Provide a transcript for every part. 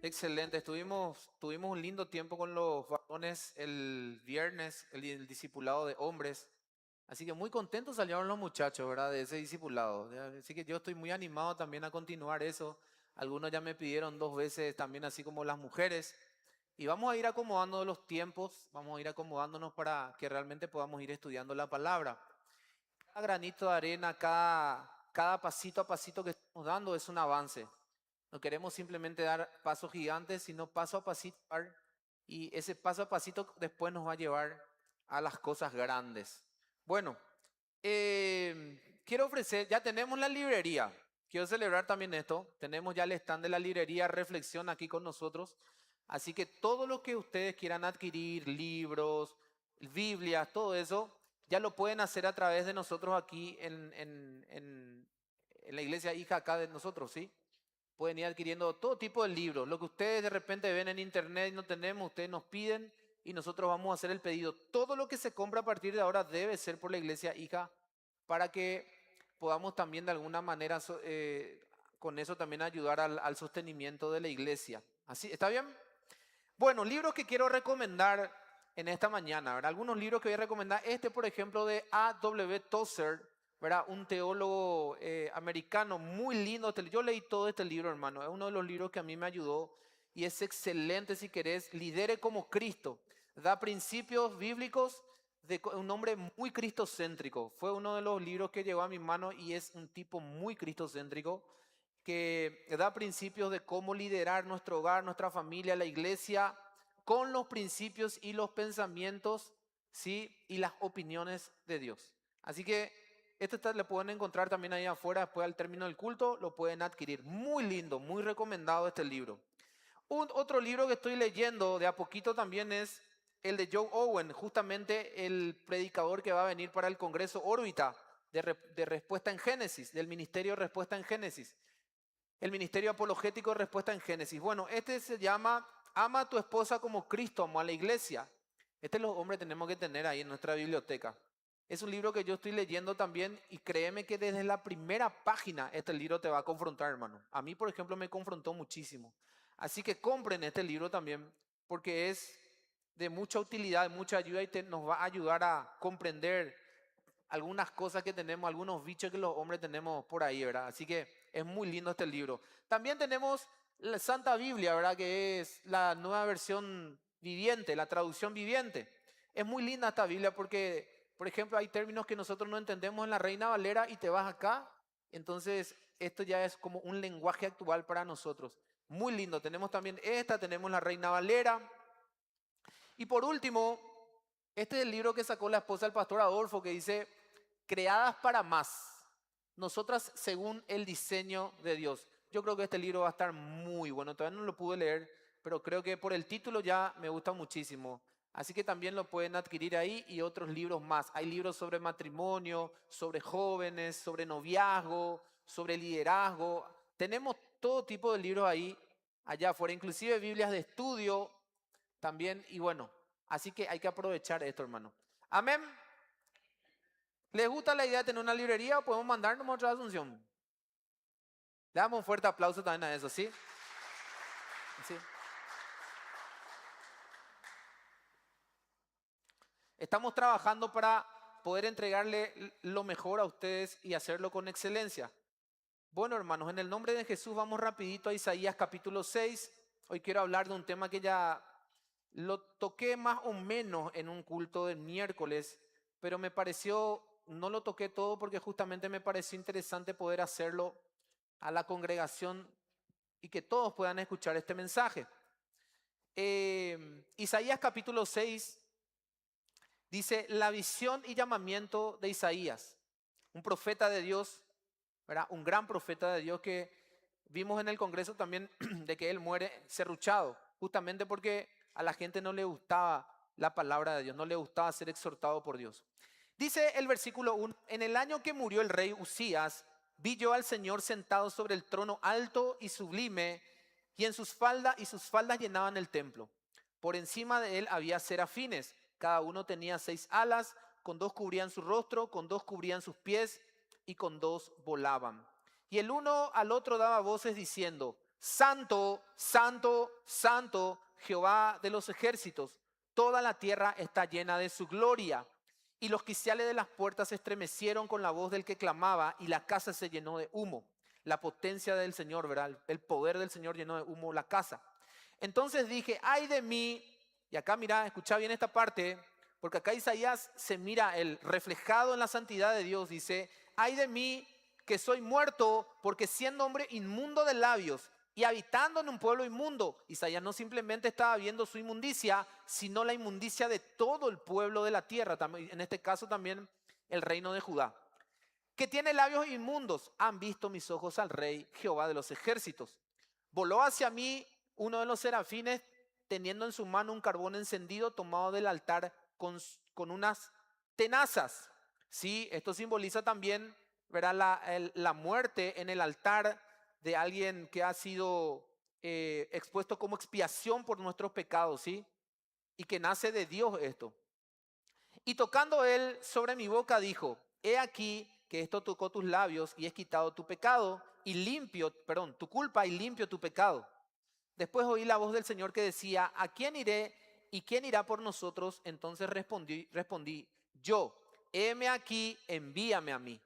Excelente, tuvimos un lindo tiempo con los varones el viernes, el discipulado de hombres. Así que muy contentos salieron los muchachos, ¿verdad? De ese discipulado. Así que yo estoy muy animado también a continuar eso. Algunos ya me pidieron 2 veces también, así como las mujeres. Y vamos a ir acomodando los tiempos, vamos a ir acomodándonos para que realmente podamos ir estudiando la palabra. Cada granito de arena, cada pasito a pasito que estamos dando es un avance. No queremos simplemente dar pasos gigantes, sino paso a pasito. Y ese paso a pasito después nos va a llevar a las cosas grandes. Bueno, quiero ofrecer, ya tenemos la librería. Quiero celebrar también esto. Tenemos ya el stand de la librería Reflexión aquí con nosotros. Así que todo lo que ustedes quieran adquirir, libros, Biblias, todo eso, ya lo pueden hacer a través de nosotros aquí en la iglesia hija acá de nosotros, ¿sí? Pueden ir adquiriendo todo tipo de libros. Lo que ustedes de repente ven en internet y no tenemos, ustedes nos piden y nosotros vamos a hacer el pedido. Todo lo que se compra a partir de ahora debe ser por la iglesia hija para que podamos también de alguna manera con eso también ayudar al sostenimiento de la iglesia. ¿Así? ¿Está bien? Bueno, libros que quiero recomendar en esta mañana, ¿verdad? Algunos libros que voy a recomendar. Este, por ejemplo, de A. W. Tozer, ¿verdad? Un teólogo americano muy lindo. Yo leí todo este libro, hermano. Es uno de los libros que a mí me ayudó y es excelente si querés. Lidere como Cristo. Da principios bíblicos de un hombre muy cristocéntrico. Fue uno de los libros que llegó a mi mano y es un tipo muy cristocéntrico que da principios de cómo liderar nuestro hogar, nuestra familia, la iglesia, con los principios y los pensamientos, ¿sí? Y las opiniones de Dios. Así que lo pueden encontrar también ahí afuera, después al término del culto, lo pueden adquirir. Muy lindo, muy recomendado este libro. Otro libro que estoy leyendo de a poquito también es el de Joe Owen, justamente el predicador que va a venir para el Congreso Órbita de Respuesta en Génesis, del Ministerio de Respuesta en Génesis. El ministerio apologético de respuesta en Génesis. Bueno, este se llama Ama a tu esposa como Cristo amó a la iglesia. Este los hombres tenemos que tener ahí en nuestra biblioteca. Es un libro que yo estoy leyendo también y créeme que desde la primera página este libro te va a confrontar, hermano. A mí, por ejemplo, me confrontó muchísimo. Así que compren este libro también porque es de mucha utilidad, mucha ayuda y nos va a ayudar a comprender algunas cosas que tenemos, algunos bichos que los hombres tenemos por ahí, ¿verdad? Así que es muy lindo este libro. También tenemos la Santa Biblia, ¿verdad? Que es la nueva versión viviente, la traducción viviente. Es muy linda esta Biblia porque, por ejemplo, hay términos que nosotros no entendemos en la Reina Valera y te vas acá. Entonces, esto ya es como un lenguaje actual para nosotros. Muy lindo. Tenemos también esta, tenemos la Reina Valera. Y por último, este es el libro que sacó la esposa del pastor Adolfo que dice, creadas para más, nosotras según el diseño de Dios. Yo creo que este libro va a estar muy bueno, todavía no lo pude leer, pero creo que por el título ya me gusta muchísimo. Así que también lo pueden adquirir ahí y otros libros más. Hay libros sobre matrimonio, sobre jóvenes, sobre noviazgo, sobre liderazgo. Tenemos todo tipo de libros ahí, allá afuera, inclusive Biblias de estudio también. Y bueno, así que hay que aprovechar esto, hermano. Amén. ¿Les gusta la idea de tener una librería o podemos mandarnos otra Asunción? Le damos un fuerte aplauso también a eso, ¿sí? Sí. Estamos trabajando para poder entregarle lo mejor a ustedes y hacerlo con excelencia. Bueno, hermanos, en el nombre de Jesús vamos rapidito a Isaías capítulo 6. Hoy quiero hablar de un tema que ya lo toqué más o menos en un culto del miércoles, pero me pareció, no lo toqué todo porque justamente me pareció interesante poder hacerlo a la congregación y que todos puedan escuchar este mensaje. Isaías capítulo 6 dice la visión y llamamiento de Isaías, un profeta de Dios, ¿verdad? Un gran profeta de Dios que vimos en el Congreso también de que él muere serruchado, justamente porque a la gente no le gustaba la palabra de Dios, no le gustaba ser exhortado por Dios. Dice el versículo 1, en el año que murió el rey Usías, vi yo al Señor sentado sobre el trono alto y sublime, y sus faldas llenaban el templo. Por encima de él había serafines, cada uno tenía 6 alas, con 2 cubrían su rostro, con 2 cubrían sus pies, y con 2 volaban. Y el uno al otro daba voces diciendo, Santo, santo, santo, Jehová de los ejércitos. Toda la tierra está llena de su gloria. Y los quiciales de las puertas se estremecieron con la voz del que clamaba, y la casa se llenó de humo. La potencia del Señor, ¿verdad? El poder del Señor llenó de humo la casa. Entonces dije, ay de mí, y acá mira, escucha bien esta parte, porque acá Isaías se mira el reflejado en la santidad de Dios, dice, ay de mí que soy muerto, porque siendo hombre inmundo de labios y habitando en un pueblo inmundo, Isaías no simplemente estaba viendo su inmundicia, sino la inmundicia de todo el pueblo de la tierra, en este caso también el reino de Judá. Que tiene labios inmundos, han visto mis ojos al rey Jehová de los ejércitos. Voló hacia mí uno de los serafines, teniendo en su mano un carbón encendido tomado del altar con unas tenazas. Sí, esto simboliza también, ¿verdad?, la muerte en el altar de alguien que ha sido expuesto como expiación por nuestros pecados, ¿sí? Y que nace de Dios esto. Y tocando él sobre mi boca dijo, he aquí que esto tocó tus labios y es quitado tu pecado y limpio, perdón, tu culpa y limpio tu pecado. Después oí la voz del Señor que decía, ¿a quién iré y quién irá por nosotros? Entonces respondí, yo, heme aquí, envíame a mí.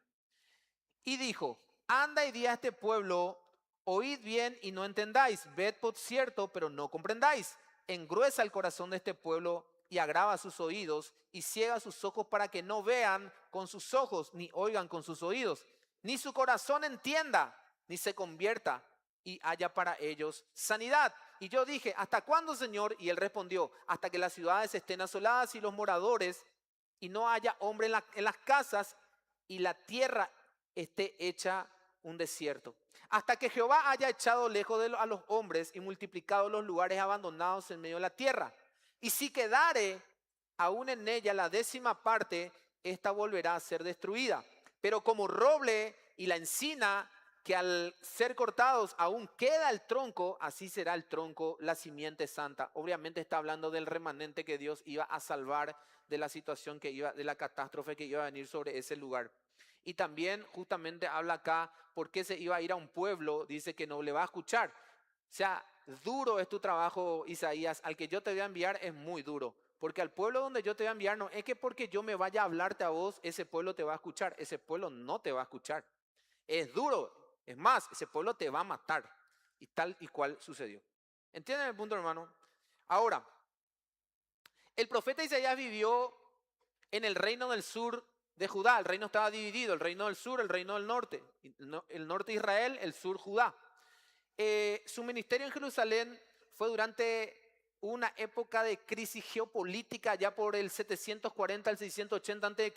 Y dijo, anda y di a este pueblo, oíd bien y no entendáis, ved por cierto, pero no comprendáis. Engruesa el corazón de este pueblo y agrava sus oídos y ciega sus ojos para que no vean con sus ojos, ni oigan con sus oídos, ni su corazón entienda, ni se convierta y haya para ellos sanidad. Y yo dije, ¿hasta cuándo, Señor? Y él respondió, hasta que las ciudades estén asoladas y los moradores, y no haya hombre en las casas, y la tierra esté hecha un desierto. Hasta que Jehová haya echado lejos a los hombres y multiplicado los lugares abandonados en medio de la tierra. Y si quedare aún en ella la 10ª parte, esta volverá a ser destruida. Pero como roble y la encina, que al ser cortados aún queda el tronco, así será el tronco, la simiente santa. Obviamente está hablando del remanente que Dios iba a salvar de la situación de la catástrofe que iba a venir sobre ese lugar. Y también justamente habla acá por qué se iba a ir a un pueblo, dice que no le va a escuchar. O sea, duro es tu trabajo, Isaías, al que yo te voy a enviar es muy duro. Porque al pueblo donde yo te voy a enviar no es que porque yo me vaya a hablarte a vos, ese pueblo te va a escuchar. Ese pueblo no te va a escuchar. Es duro. Es más, ese pueblo te va a matar. Y tal y cual sucedió. ¿Entienden el punto, hermano? Ahora, el profeta Isaías vivió en el reino del sur de Judá. El reino estaba dividido, el reino del sur, el reino del norte. El norte Israel, el sur Judá. Su ministerio en Jerusalén fue durante una época de crisis geopolítica ya por el 740 al 680 a.C.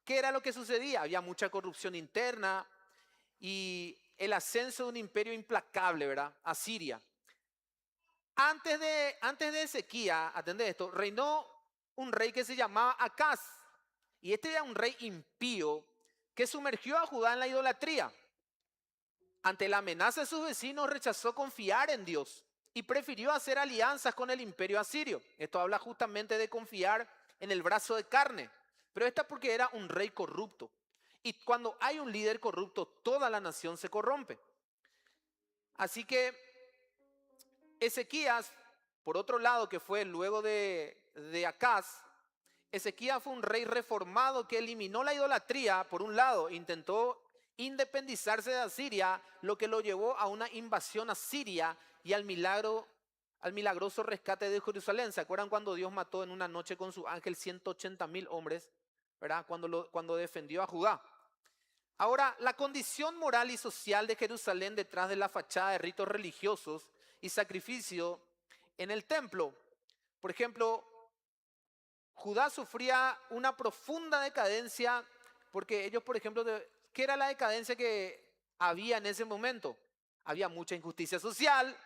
¿Qué era lo que sucedía? Había mucha corrupción interna y el ascenso de un imperio implacable, ¿verdad? Asiria. Antes de Ezequías, atendé esto, reinó un rey que se llamaba Acaz. Y este era un rey impío que sumergió a Judá en la idolatría. Ante la amenaza de sus vecinos rechazó confiar en Dios y prefirió hacer alianzas con el imperio asirio. Esto habla justamente de confiar en el brazo de carne. Pero esta porque era un rey corrupto. Y cuando hay un líder corrupto, toda la nación se corrompe. Así que Ezequías, por otro lado, que fue luego de Acaz, Ezequías fue un rey reformado que eliminó la idolatría, por un lado, intentó independizarse de Asiria, lo que lo llevó a una invasión a Siria y al milagroso rescate de Jerusalén. ¿Se acuerdan cuando Dios mató en una noche con su ángel 180,000 hombres, ¿verdad? Cuando defendió a Judá. Ahora, la condición moral y social de Jerusalén detrás de la fachada de ritos religiosos y sacrificio en el templo. Por ejemplo, Judá sufría una profunda decadencia porque ellos, por ejemplo, ¿qué era la decadencia que había en ese momento? Había mucha injusticia social,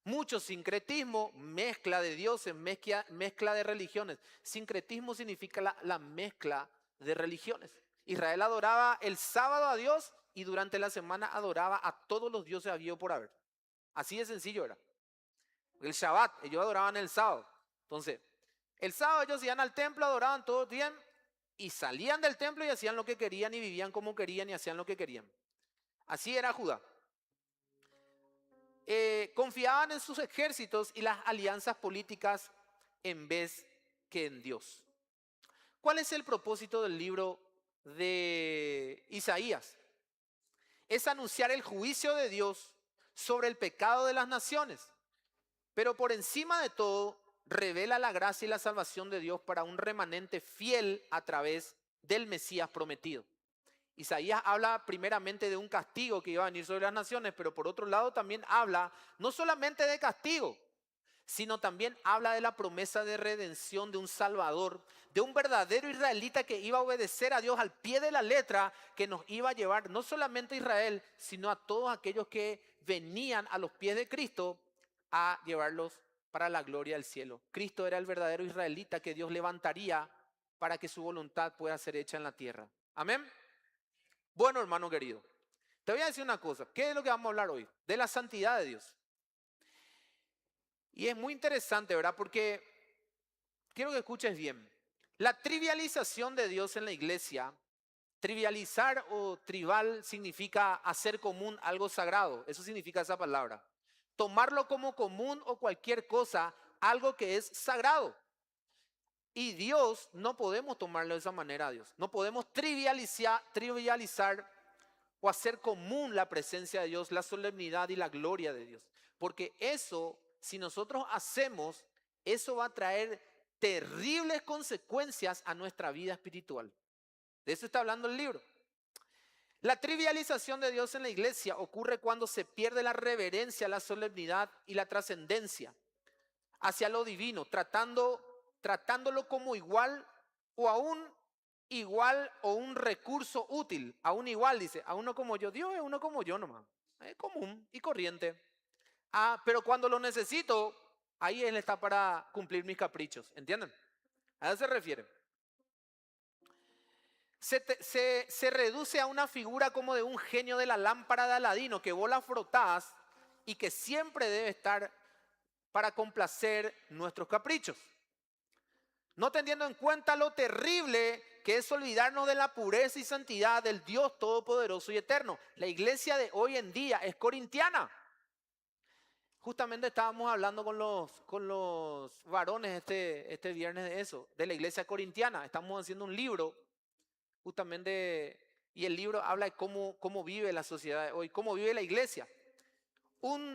mucho sincretismo, mezcla de dioses, mezcla de religiones. Sincretismo significa la mezcla de religiones. Israel adoraba el sábado a Dios y durante la semana adoraba a todos los dioses habidos por haber. Así de sencillo era. El Shabbat, ellos adoraban el sábado. Entonces, el sábado ellos iban al templo, adoraban todo el día y salían del templo y hacían lo que querían y vivían como querían y hacían lo que querían. Así era Judá. confiaban en sus ejércitos y las alianzas políticas en vez que en Dios. ¿Cuál es el propósito del libro de Isaías? Es anunciar el juicio de Dios sobre el pecado de las naciones, pero por encima de todo revela la gracia y la salvación de Dios para un remanente fiel a través del Mesías prometido. Isaías habla primeramente de un castigo que iba a venir sobre las naciones, pero por otro lado también habla no solamente de castigo, sino también habla de la promesa de redención de un Salvador, de un verdadero israelita que iba a obedecer a Dios al pie de la letra, que nos iba a llevar no solamente a Israel, sino a todos aquellos que venían a los pies de Cristo a llevarlos para la gloria del cielo. Cristo era el verdadero israelita que Dios levantaría para que su voluntad pueda ser hecha en la tierra. Amén. Bueno, hermano querido, te voy a decir una cosa. ¿Qué es lo que vamos a hablar hoy? De la santidad de Dios. Y es muy interesante, ¿verdad? Porque quiero que escuches bien. La trivialización de Dios en la iglesia, trivializar o tribal significa hacer común algo sagrado. Eso significa esa palabra. Tomarlo como común o cualquier cosa, algo que es sagrado. Y Dios no podemos tomarlo de esa manera a Dios. No podemos trivializar o hacer común la presencia de Dios, la solemnidad y la gloria de Dios. Porque eso, si nosotros hacemos, eso va a traer terribles consecuencias a nuestra vida espiritual. De eso está hablando el libro. La trivialización de Dios en la iglesia ocurre cuando se pierde la reverencia, la solemnidad y la trascendencia hacia lo divino, tratándolo como igual o aún igual o un recurso útil. Aún igual, dice, a uno como yo. Dios es uno como yo nomás. Es común y corriente. Pero cuando lo necesito, ahí Él está para cumplir mis caprichos. ¿Entienden? A eso se refiere. Se reduce a una figura como de un genio de la lámpara de Aladino que vos la frotás y que siempre debe estar para complacer nuestros caprichos. No teniendo en cuenta lo terrible que es olvidarnos de la pureza y santidad del Dios Todopoderoso y Eterno. La iglesia de hoy en día es corintiana. Justamente estábamos hablando con los varones este viernes de eso, de la iglesia corintiana. Estamos haciendo un libro justamente y el libro habla de cómo vive la sociedad de hoy, cómo vive la iglesia.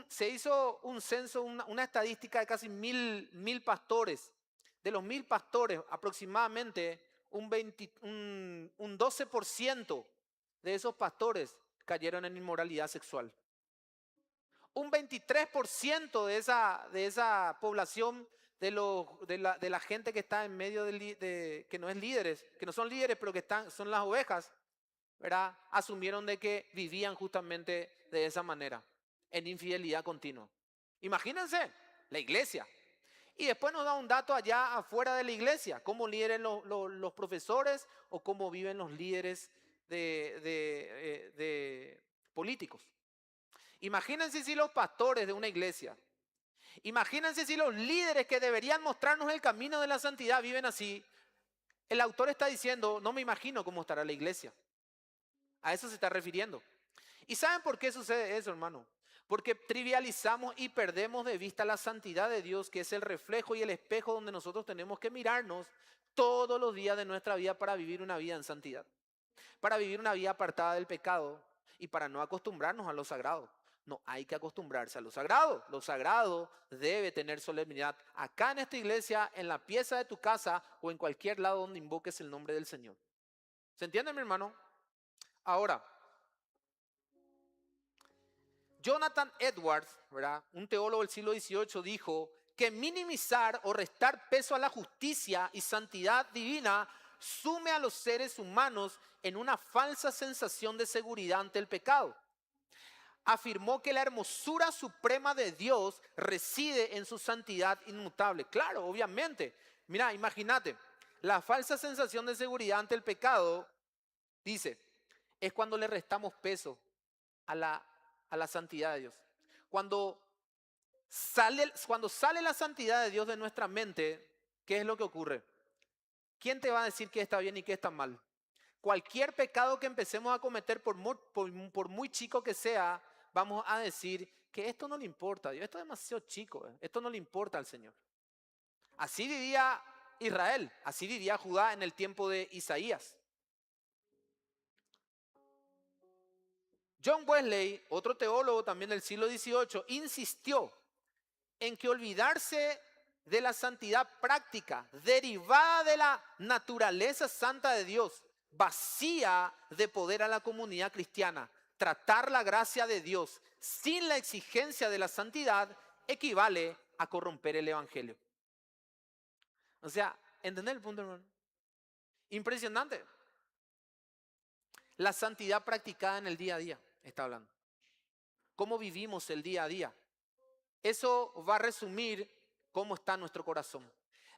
Se hizo un censo, una estadística de casi mil pastores. De los 1000 pastores, aproximadamente un 12% de esos pastores cayeron en inmoralidad sexual. Un 23% de esa población de la gente que está en medio que no es líderes, que no son líderes, pero que son las ovejas, ¿verdad? Asumieron de que vivían justamente de esa manera, en infidelidad continua. Imagínense, la iglesia. Y después nos da un dato allá afuera de la iglesia, cómo líderes los profesores o cómo viven los líderes de políticos. Imagínense si los pastores de una iglesia, imagínense si los líderes que deberían mostrarnos el camino de la santidad viven así. El autor está diciendo, no me imagino cómo estará la iglesia. A eso se está refiriendo. ¿Y saben por qué sucede eso, hermano? Porque trivializamos y perdemos de vista la santidad de Dios, que es el reflejo y el espejo donde nosotros tenemos que mirarnos todos los días de nuestra vida para vivir una vida en santidad, para vivir una vida apartada del pecado y para no acostumbrarnos a lo sagrado. No hay que acostumbrarse a lo sagrado. Lo sagrado debe tener solemnidad acá en esta iglesia, en la pieza de tu casa o en cualquier lado donde invoques el nombre del Señor. ¿Se entiende, mi hermano? Ahora, Jonathan Edwards, ¿verdad?, un teólogo del siglo XVIII, dijo que minimizar o restar peso a la justicia y santidad divina sume a los seres humanos en una falsa sensación de seguridad ante el pecado. Afirmó que la hermosura suprema de Dios reside en su santidad inmutable. Claro, obviamente. Mira, imagínate, la falsa sensación de seguridad ante el pecado, dice, es cuando le restamos peso a la santidad de Dios. Cuando sale la santidad de Dios de nuestra mente, ¿qué es lo que ocurre? ¿Quién te va a decir qué está bien y qué está mal? Cualquier pecado que empecemos a cometer, por muy chico que sea, vamos a decir que esto no le importa a Dios, esto es demasiado chico, esto no le importa al Señor. Así vivía Israel, así vivía Judá en el tiempo de Isaías. John Wesley, otro teólogo también del siglo XVIII, insistió en que olvidarse de la santidad práctica derivada de la naturaleza santa de Dios, vacía de poder a la comunidad cristiana, tratar la gracia de Dios sin la exigencia de la santidad, equivale a corromper el evangelio. O sea, ¿entendés el punto, hermano? Impresionante. La santidad practicada en el día a día, está hablando. ¿Cómo vivimos el día a día? Eso va a resumir cómo está nuestro corazón.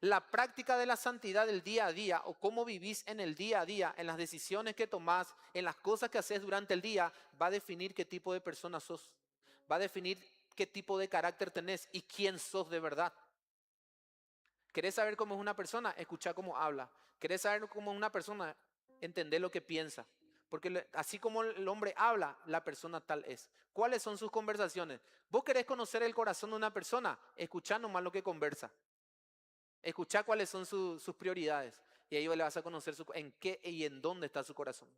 La práctica de la santidad del día a día, o cómo vivís en el día a día, en las decisiones que tomás, en las cosas que haces durante el día, va a definir qué tipo de persona sos. Va a definir qué tipo de carácter tenés y quién sos de verdad. ¿Querés saber cómo es una persona? Escuchá cómo habla. ¿Querés saber cómo es una persona? Entender lo que piensa. Porque así como el hombre habla, la persona tal es. ¿Cuáles son sus conversaciones? ¿Vos querés conocer el corazón de una persona? Escuchá nomás lo que conversa. Escuchá cuáles son sus prioridades. Y ahí le vas a conocer en qué y en dónde está su corazón.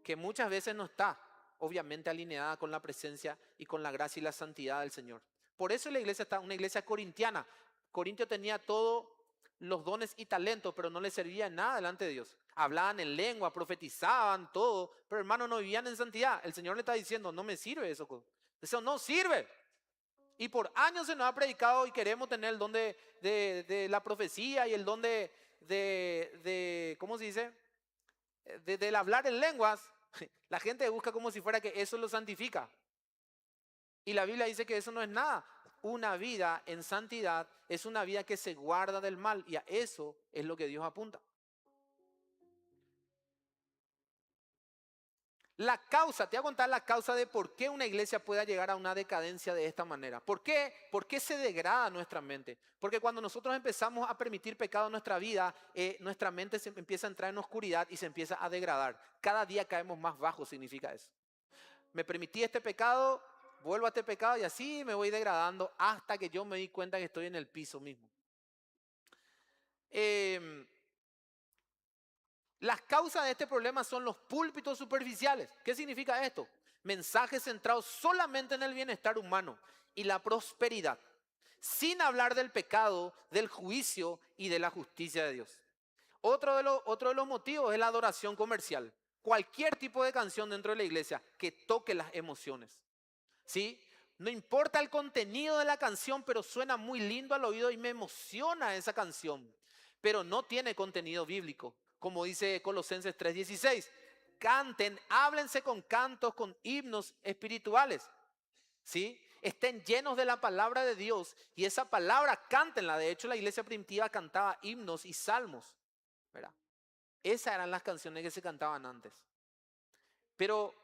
Que muchas veces no está, obviamente, alineada con la presencia y con la gracia y la santidad del Señor. Por eso la iglesia está una iglesia corintiana. Corintio tenía todos los dones y talentos, pero no les servía nada delante de Dios. Hablaban en lengua, profetizaban, todo, pero hermanos no vivían en santidad. El Señor le está diciendo, no me sirve eso. Eso no sirve. Y por años se nos ha predicado y queremos tener el don de la profecía y el don ¿cómo se dice? Del hablar en lenguas. La gente busca como si fuera que eso lo santifica. Y la Biblia dice que eso no es nada. Una vida en santidad es una vida que se guarda del mal, y a eso es lo que Dios apunta. La causa, te voy a contar la causa de por qué una iglesia pueda llegar a una decadencia de esta manera. ¿Por qué? ¿Por qué se degrada nuestra mente? Porque cuando nosotros empezamos a permitir pecado en nuestra vida, nuestra mente se empieza a entrar en oscuridad y se empieza a degradar. Cada día caemos más bajo, significa eso. Me permití este pecado, vuelvo a este pecado y así me voy degradando hasta que yo me di cuenta que estoy en el piso mismo. Las causas de este problema son los púlpitos superficiales. ¿Qué significa esto? Mensajes centrados solamente en el bienestar humano y la prosperidad, sin hablar del pecado, del juicio y de la justicia de Dios. Otro de los motivos es la adoración comercial. Cualquier tipo de canción dentro de la iglesia que toque las emociones. ¿Sí? No importa el contenido de la canción, pero suena muy lindo al oído y me emociona esa canción. Pero no tiene contenido bíblico. Como dice Colosenses 3:16, canten, háblense con cantos, con himnos espirituales, ¿sí? Estén llenos de la palabra de Dios y esa palabra cántenla. De hecho, la iglesia primitiva cantaba himnos y salmos, ¿verdad? Esas eran las canciones que se cantaban antes. Pero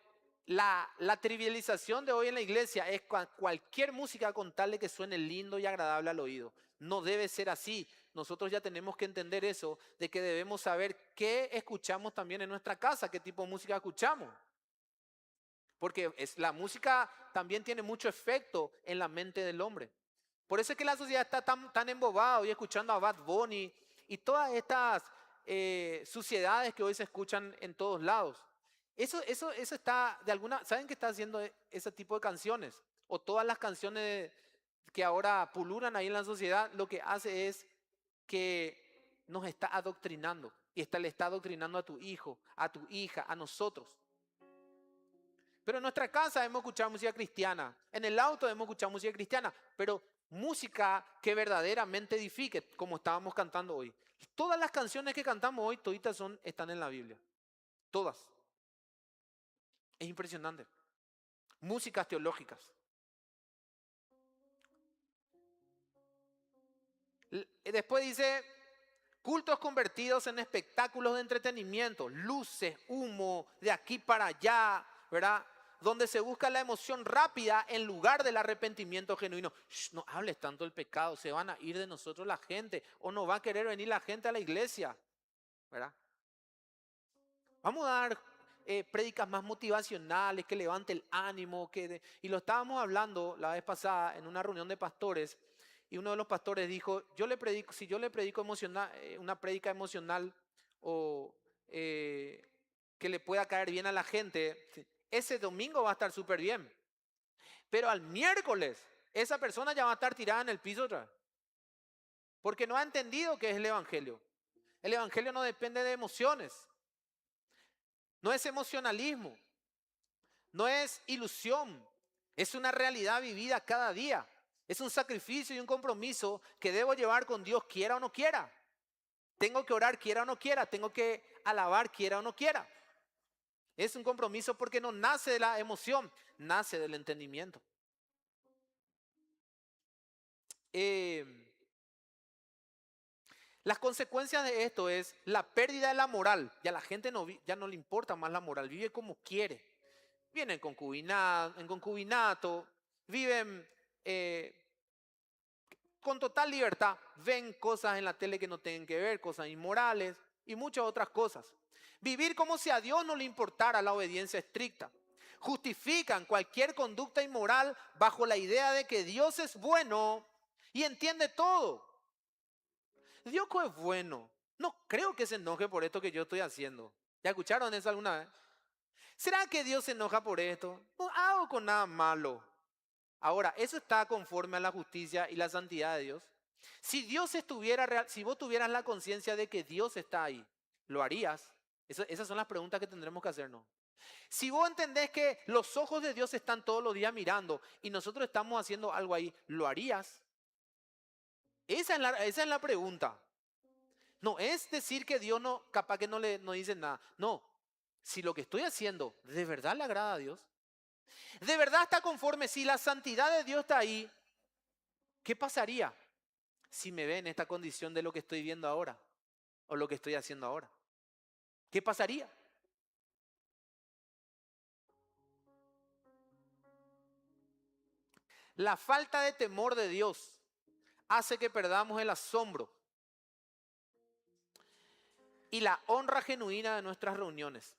la trivialización de hoy en la iglesia es cualquier música con tal de que suene lindo y agradable al oído. No debe ser así. Nosotros ya tenemos que entender eso, de que debemos saber qué escuchamos también en nuestra casa, qué tipo de música escuchamos. Porque la música también tiene mucho efecto en la mente del hombre. Por eso es que la sociedad está tan embobada hoy escuchando a Bad Bunny y todas estas suciedades que hoy se escuchan en todos lados. Eso está de alguna. ¿Saben qué está haciendo ese tipo de canciones? O todas las canciones que ahora pululan ahí en la sociedad, lo que hace es que nos está adoctrinando. Y le está adoctrinando a tu hijo, a tu hija, a nosotros. Pero en nuestra casa hemos escuchado música cristiana. En el auto hemos escuchado música cristiana. Pero música que verdaderamente edifique, como estábamos cantando hoy. Todas las canciones que cantamos hoy, toditas están en la Biblia. Todas. Es impresionante. Músicas teológicas. Después dice, cultos convertidos en espectáculos de entretenimiento, luces, humo, de aquí para allá, ¿verdad? Donde se busca la emoción rápida en lugar del arrepentimiento genuino. No hables tanto del pecado, se van a ir de nosotros la gente, o no va a querer venir la gente a la iglesia, ¿verdad? Vamos a dar prédicas más motivacionales, que levante el ánimo. Y lo estábamos hablando la vez pasada en una reunión de pastores. Y uno de los pastores dijo, si yo le predico una prédica emocional o que le pueda caer bien a la gente, ese domingo va a estar súper bien. Pero al miércoles, esa persona ya va a estar tirada en el piso otra vez. Porque no ha entendido qué es el evangelio. El evangelio no depende de emociones. No es emocionalismo. No es ilusión. Es una realidad vivida cada día. Es un sacrificio y un compromiso que debo llevar con Dios, quiera o no quiera. Tengo que orar, quiera o no quiera. Tengo que alabar, quiera o no quiera. Es un compromiso porque no nace de la emoción, nace del entendimiento. Las consecuencias de esto es la pérdida de la moral. Ya la gente ya no le importa más la moral, vive como quiere. Viven en concubinato, viven con total libertad, ven cosas en la tele que no tienen que ver, cosas inmorales y muchas otras cosas. Vivir como si a Dios no le importara la obediencia estricta. Justifican cualquier conducta inmoral bajo la idea de que Dios es bueno y entiende todo. Dios es bueno. No creo que se enoje por esto que yo estoy haciendo. ¿Ya escucharon eso alguna vez? ¿Será que Dios se enoja por esto? No hago con nada malo. Ahora, ¿eso está conforme a la justicia y la santidad de Dios? Si Dios estuviera real, si vos tuvieras la conciencia de que Dios está ahí, ¿lo harías? Esas son las preguntas que tendremos que hacernos. Si vos entendés que los ojos de Dios están todos los días mirando y nosotros estamos haciendo algo ahí, ¿lo harías? Esa es la pregunta. No es decir que Dios no, capaz que no dice nada. No, si lo que estoy haciendo de verdad le agrada a Dios, de verdad está conforme, si la santidad de Dios está ahí, ¿qué pasaría si me ve en esta condición de lo que estoy viendo ahora o lo que estoy haciendo ahora? ¿Qué pasaría? La falta de temor de Dios hace que perdamos el asombro y la honra genuina de nuestras reuniones.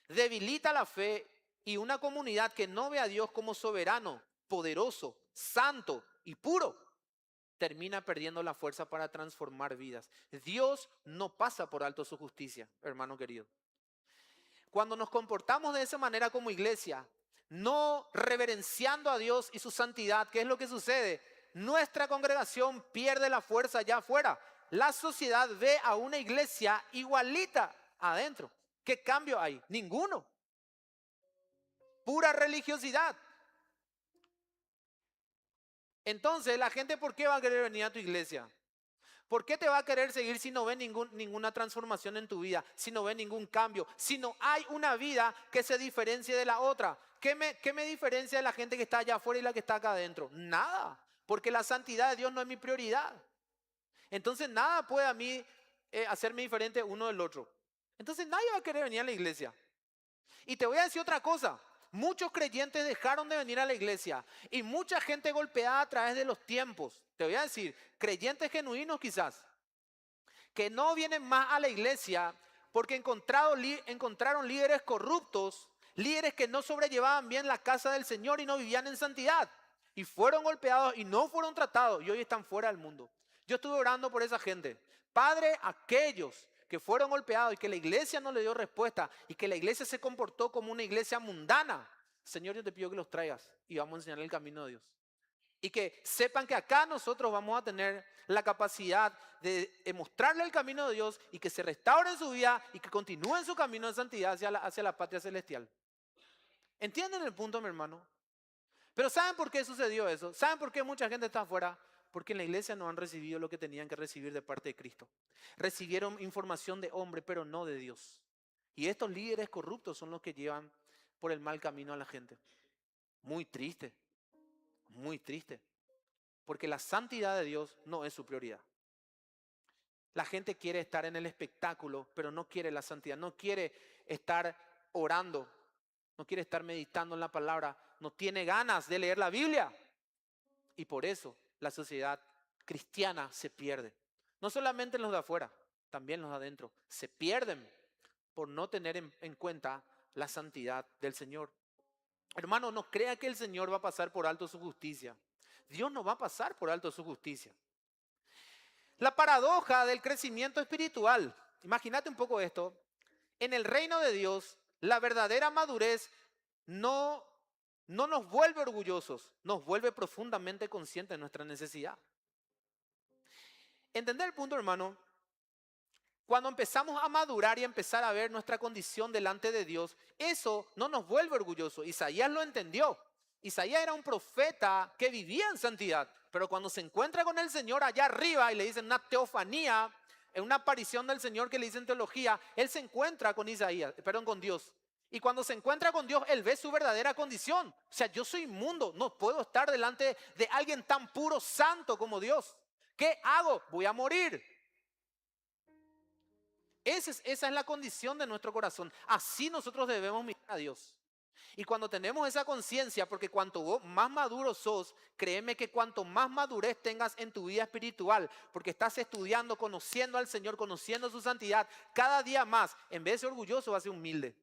Debilita la fe y una comunidad que no ve a Dios como soberano, poderoso, santo y puro, termina perdiendo la fuerza para transformar vidas. Dios no pasa por alto su justicia, hermano querido. Cuando nos comportamos de esa manera como iglesia, no reverenciando a Dios y su santidad, ¿qué es lo que sucede? Nuestra congregación pierde la fuerza allá afuera. La sociedad ve a una iglesia igualita adentro. ¿Qué cambio hay? Ninguno. Pura religiosidad. Entonces, la gente, ¿por qué va a querer venir a tu iglesia? ¿Por qué te va a querer seguir si no ve ninguna transformación en tu vida? Si no ve ningún cambio, si no hay una vida que se diferencie de la otra. ¿Qué me diferencia de la gente que está allá afuera y la que está acá adentro? Nada, porque la santidad de Dios no es mi prioridad. Entonces nada puede a mí hacerme diferente uno del otro. Entonces nadie va a querer venir a la iglesia. Y te voy a decir otra cosa. Muchos creyentes dejaron de venir a la iglesia y mucha gente golpeada a través de los tiempos. Te voy a decir, creyentes genuinos quizás, que no vienen más a la iglesia porque encontraron líderes corruptos, líderes que no sobrellevaban bien la casa del Señor y no vivían en santidad. Y fueron golpeados y no fueron tratados y hoy están fuera del mundo. Yo estuve orando por esa gente. Padre, aquellos que fueron golpeados y que la iglesia no le dio respuesta y que la iglesia se comportó como una iglesia mundana, Señor, yo te pido que los traigas y vamos a enseñar el camino de Dios. Y que sepan que acá nosotros vamos a tener la capacidad de mostrarle el camino de Dios y que se restauren su vida y que continúen su camino de santidad hacia la patria celestial. ¿Entienden el punto, mi hermano? Pero ¿saben por qué sucedió eso? ¿Saben por qué mucha gente está afuera? Porque en la iglesia no han recibido lo que tenían que recibir de parte de Cristo. Recibieron información de hombre, pero no de Dios. Y estos líderes corruptos son los que llevan por el mal camino a la gente. Muy triste, muy triste. Porque la santidad de Dios no es su prioridad. La gente quiere estar en el espectáculo, pero no quiere la santidad. No quiere estar orando, no quiere estar meditando en la palabra, no tiene ganas de leer la Biblia. Y por eso la sociedad cristiana se pierde. No solamente los de afuera, también los de adentro. Se pierden por no tener en cuenta la santidad del Señor. Hermano, no crea que el Señor va a pasar por alto su justicia. Dios no va a pasar por alto su justicia. La paradoja del crecimiento espiritual. Imagínate un poco esto. En el reino de Dios, la verdadera madurez no, no nos vuelve orgullosos, nos vuelve profundamente conscientes de nuestra necesidad. ¿Entender el punto, hermano? Cuando empezamos a madurar y empezar a ver nuestra condición delante de Dios, eso no nos vuelve orgullosos. Isaías lo entendió. Isaías era un profeta que vivía en santidad, pero cuando se encuentra con el Señor allá arriba y le dicen una teofanía, en una aparición del Señor que le dicen teología, él se encuentra con con Dios. Y cuando se encuentra con Dios, él ve su verdadera condición. O sea, yo soy inmundo, no puedo estar delante de alguien tan puro, santo como Dios. ¿Qué hago? Voy a morir. Esa es la condición de nuestro corazón. Así nosotros debemos mirar a Dios. Y cuando tenemos esa conciencia, porque cuanto más maduro sos, créeme que cuanto más madurez tengas en tu vida espiritual, porque estás estudiando, conociendo al Señor, conociendo su santidad, cada día más, en vez de ser orgulloso, vas a ser humilde.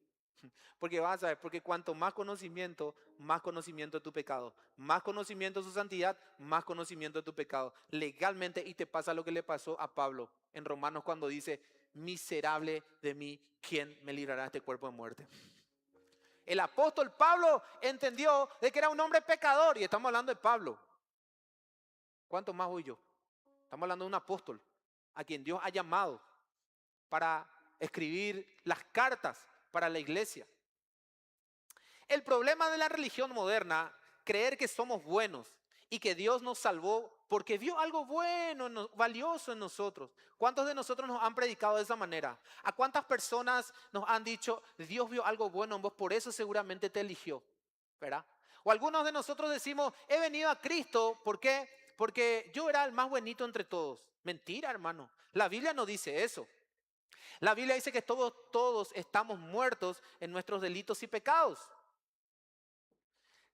Porque vas a ver, porque cuanto más conocimiento de tu pecado. Más conocimiento de su santidad, más conocimiento de tu pecado. Legalmente, y te pasa lo que le pasó a Pablo en Romanos cuando dice, miserable de mí, ¿quién me librará de este cuerpo de muerte? El apóstol Pablo entendió de que era un hombre pecador, y estamos hablando de Pablo. ¿Cuánto más voy yo? Estamos hablando de un apóstol a quien Dios ha llamado para escribir las cartas para la iglesia. El problema de la religión moderna, creer que somos buenos y que Dios nos salvó porque vio algo bueno, valioso en nosotros. ¿Cuántos de nosotros nos han predicado de esa manera? ¿A cuántas personas nos han dicho, Dios vio algo bueno en vos, por eso seguramente te eligió? ¿Verdad? O algunos de nosotros decimos, he venido a Cristo, ¿por qué? Porque yo era el más buenito entre todos. Mentira, hermano. La Biblia no dice eso. La Biblia dice que todos estamos muertos en nuestros delitos y pecados.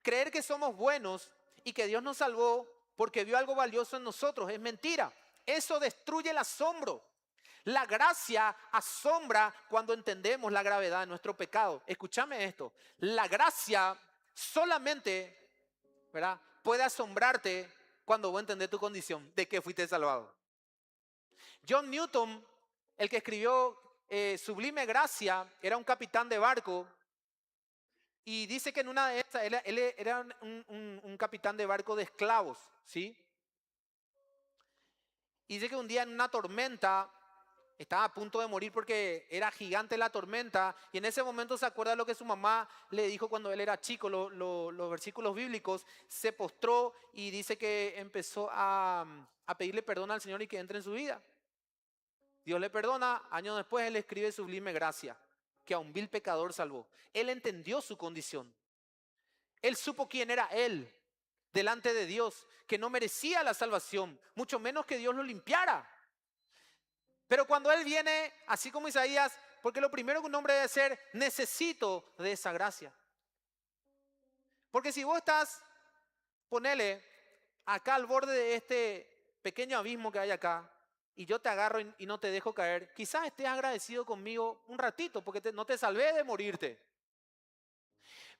Creer que somos buenos y que Dios nos salvó porque vio algo valioso en nosotros es mentira. Eso destruye el asombro. La gracia asombra cuando entendemos la gravedad de nuestro pecado. Escúchame esto. La gracia solamente, ¿verdad?, puede asombrarte cuando vos entendés tu condición de que fuiste salvado. John Newton, el que escribió Sublime Gracia, era un capitán de barco. Y dice que en una de esas, él era un capitán de barco de esclavos, ¿sí? Y dice que un día en una tormenta, estaba a punto de morir porque era gigante la tormenta, y en ese momento se acuerda lo que su mamá le dijo cuando él era chico, los versículos bíblicos, se postró y dice que empezó a pedirle perdón al Señor y que entre en su vida. Dios le perdona, años después él escribe Sublime Gracia, que a un vil pecador salvó. Él entendió su condición. Él supo quién era él delante de Dios, que no merecía la salvación, mucho menos que Dios lo limpiara. Pero cuando él viene, así como Isaías, porque lo primero que un hombre debe ser, necesito de esa gracia. Porque si vos estás, ponele acá al borde de este pequeño abismo que hay acá, y yo te agarro y no te dejo caer, quizás estés agradecido conmigo un ratito, porque no te salvé de morirte.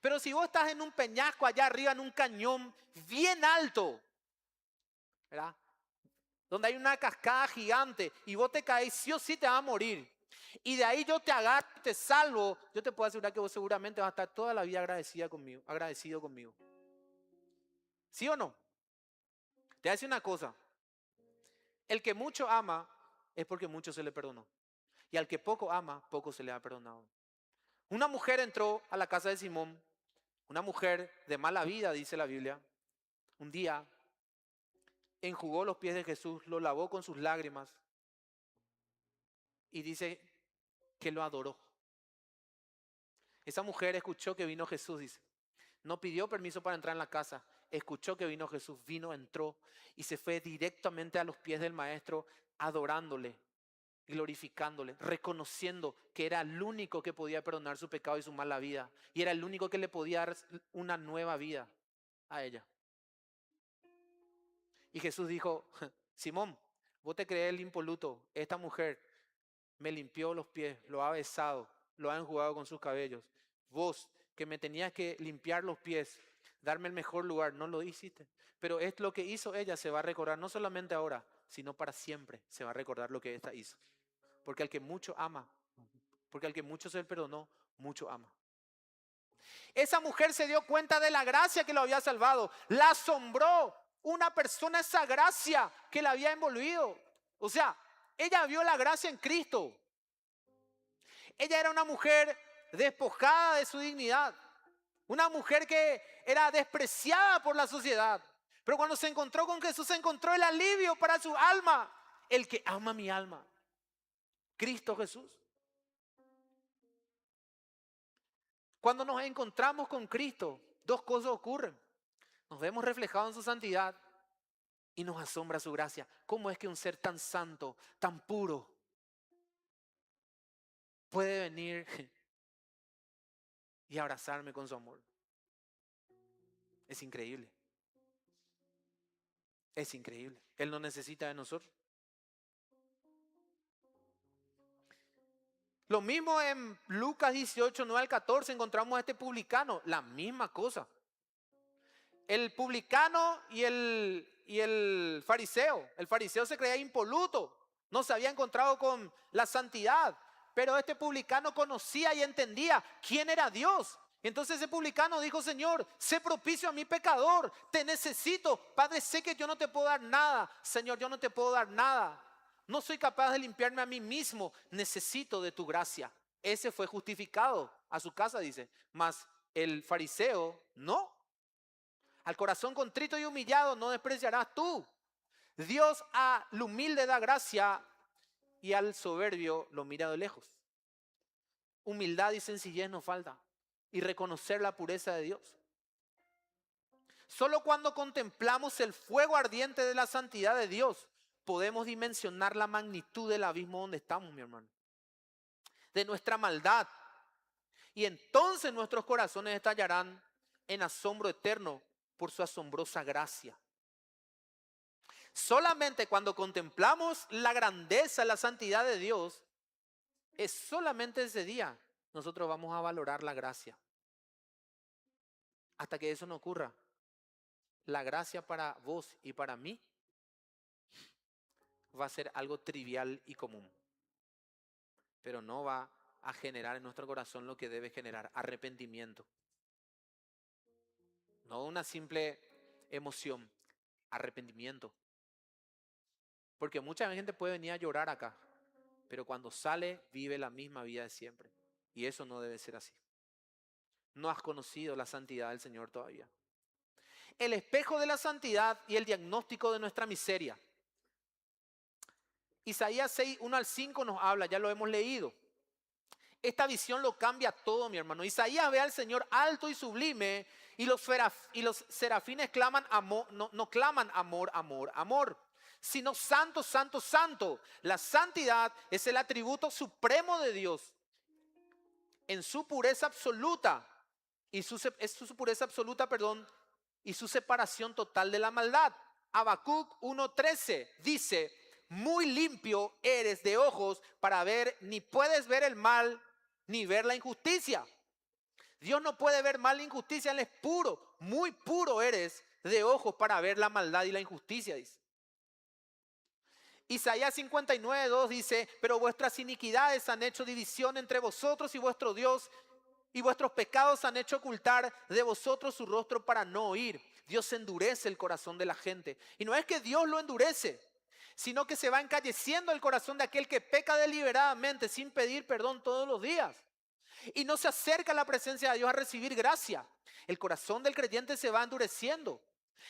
Pero si vos estás en un peñasco allá arriba, en un cañón bien alto, ¿verdad?, donde hay una cascada gigante y vos te caes, sí o sí te vas a morir. Y de ahí yo te agarro, te salvo, yo te puedo asegurar que vos seguramente vas a estar toda la vida agradecido conmigo. ¿Sí o no? Te voy a decir una cosa. El que mucho ama es porque mucho se le perdonó. Y al que poco ama, poco se le ha perdonado. Una mujer entró a la casa de Simón, una mujer de mala vida, dice la Biblia. Un día enjugó los pies de Jesús, lo lavó con sus lágrimas y dice que lo adoró. Esa mujer escuchó que vino Jesús, dice. No pidió permiso para entrar en la casa. Escuchó que vino Jesús, entró y se fue directamente a los pies del maestro, adorándole, glorificándole, reconociendo que era el único que podía perdonar su pecado y su mala vida. Y era el único que le podía dar una nueva vida a ella. Y Jesús dijo, Simón, vos te crees el impoluto. Esta mujer me limpió los pies, lo ha besado, lo ha enjugado con sus cabellos. vos que me tenías que limpiar los pies, darme el mejor lugar, no lo hiciste. Pero es lo que hizo ella, se va a recordar no solamente ahora, sino para siempre se va a recordar lo que esta hizo. Porque al que mucho ama, porque al que mucho se le perdonó, mucho ama. Esa mujer se dio cuenta de la gracia que lo había salvado. La asombró una persona esa gracia que la había envolvido. O sea, ella vio la gracia en Cristo. Ella era una mujer despojada de su dignidad. Una mujer que era despreciada por la sociedad. Pero cuando se encontró con Jesús, encontró el alivio para su alma. El que ama mi alma. Cristo Jesús. Cuando nos encontramos con Cristo, dos cosas ocurren. Nos vemos reflejados en su santidad y nos asombra su gracia. ¿Cómo es que un ser tan santo, tan puro, puede venir y abrazarme con su amor? Es increíble. Es increíble. Él no necesita de nosotros. Lo mismo en Lucas 18, 9 al 14 encontramos a este publicano. La misma cosa. El publicano y el fariseo. El fariseo se creía impoluto. No se había encontrado con la santidad. Pero este publicano conocía y entendía quién era Dios. Entonces ese publicano dijo: Señor, sé propicio a mi pecador. Te necesito. Padre, sé que yo no te puedo dar nada. Señor, yo no te puedo dar nada. No soy capaz de limpiarme a mí mismo. Necesito de tu gracia. Ese fue justificado a su casa, dice. Mas el fariseo no. Al corazón contrito y humillado no despreciarás tú. Dios al humilde da gracia y al soberbio lo mira de lejos. Humildad y sencillez nos falta. Y reconocer la pureza de Dios. Solo cuando contemplamos el fuego ardiente de la santidad de Dios podemos dimensionar la magnitud del abismo donde estamos, mi hermano. De nuestra maldad. Y entonces nuestros corazones estallarán en asombro eterno por su asombrosa gracia. Solamente cuando contemplamos la grandeza, la santidad de Dios, es solamente ese día nosotros vamos a valorar la gracia. Hasta que eso no ocurra, la gracia para vos y para mí va a ser algo trivial y común. Pero no va a generar en nuestro corazón lo que debe generar: arrepentimiento. No una simple emoción, arrepentimiento. Porque mucha gente puede venir a llorar acá, pero cuando sale vive la misma vida de siempre. Y eso no debe ser así. No has conocido la santidad del Señor todavía. El espejo de la santidad y el diagnóstico de nuestra miseria. Isaías 6, 1 al 5 nos habla, ya lo hemos leído. Esta visión lo cambia todo, mi hermano. Isaías ve al Señor alto y sublime y los serafines claman amor, no claman amor, amor, amor, sino santo, santo, santo. La santidad es el atributo supremo de Dios en su pureza absoluta y su separación total de la maldad. Habacuc 1:13 dice: muy limpio eres de ojos para ver, ni puedes ver el mal ni ver la injusticia. Dios no puede ver mal ni injusticia, Él es puro. Muy puro eres de ojos para ver la maldad y la injusticia, dice. Isaías 59:2 dice: pero vuestras iniquidades han hecho división entre vosotros y vuestro Dios, y vuestros pecados han hecho ocultar de vosotros su rostro para no oír. Dios endurece el corazón de la gente. Y no es que Dios lo endurece, sino que se va encalleciendo el corazón de aquel que peca deliberadamente sin pedir perdón todos los días. Y no se acerca a la presencia de Dios a recibir gracia. El corazón del creyente se va endureciendo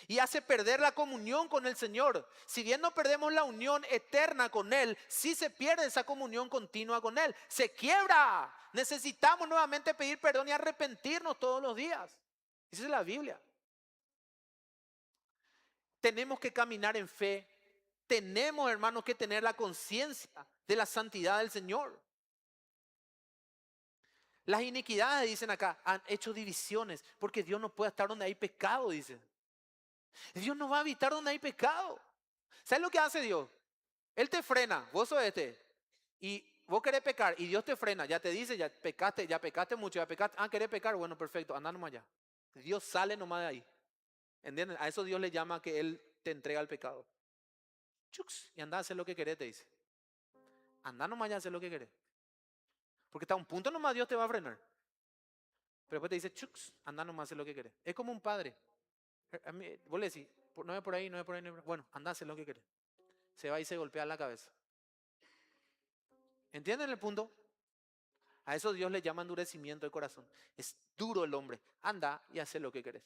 y hace perder la comunión con el Señor. Si bien no perdemos la unión eterna con Él, sí se pierde esa comunión continua con Él. Se quiebra. Necesitamos nuevamente pedir perdón y arrepentirnos todos los días. Esa es la Biblia. Tenemos que caminar en fe. Tenemos, hermanos, que tener la conciencia de la santidad del Señor. Las iniquidades, dicen acá, han hecho divisiones, porque Dios no puede estar donde hay pecado, dice. Dios no va a habitar donde hay pecado. ¿Sabes lo que hace Dios? Él te frena, vos sos y vos querés pecar y Dios te frena, ya te dice, ya pecaste mucho, ya pecaste, querés pecar, bueno, perfecto, anda nomás ya. Dios sale nomás de ahí. ¿Entienden? A eso Dios le llama que Él te entrega el pecado. Chux, y anda a hacer lo que querés, te dice. Anda nomás ya a hacer lo que querés. Porque hasta un punto nomás Dios te va a frenar. Pero después te dice, chux, anda nomás a hacer lo que querés. Es como un padre. A mí, vos le decís, no es por ahí, no es por ahí, no es por ahí. Bueno, anda a hacer lo que querés. Se va y se golpea la cabeza. ¿Entienden el punto? A eso Dios le llama endurecimiento de corazón. Es duro el hombre. Anda y hace lo que querés.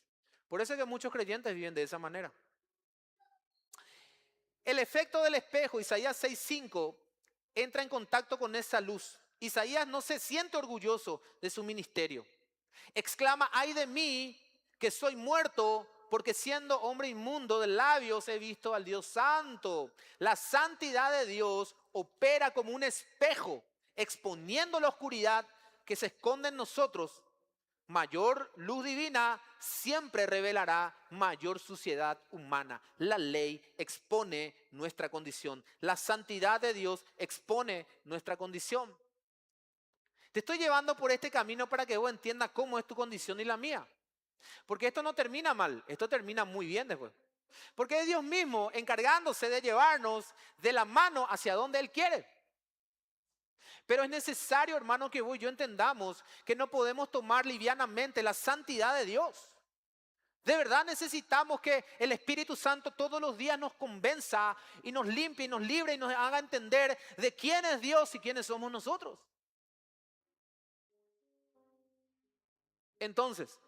Por eso es que muchos creyentes viven de esa manera. El efecto del espejo, Isaías 6:5, entra en contacto con esa luz. Isaías no se siente orgulloso de su ministerio. Exclama, ay de mí, que soy muerto, porque siendo hombre inmundo de labios he visto al Dios santo. La santidad de Dios opera como un espejo, exponiendo la oscuridad que se esconde en nosotros. Mayor luz divina siempre revelará mayor suciedad humana. La ley expone nuestra condición. La santidad de Dios expone nuestra condición. Te estoy llevando por este camino para que vos entiendas cómo es tu condición y la mía. Porque esto no termina mal, esto termina muy bien después. Porque es Dios mismo encargándose de llevarnos de la mano hacia donde Él quiere. Pero es necesario, hermano, que vos y yo entendamos que no podemos tomar livianamente la santidad de Dios. De verdad necesitamos que el Espíritu Santo todos los días nos convenza y nos limpie y nos libre y nos haga entender de quién es Dios y quiénes somos nosotros. Entonces,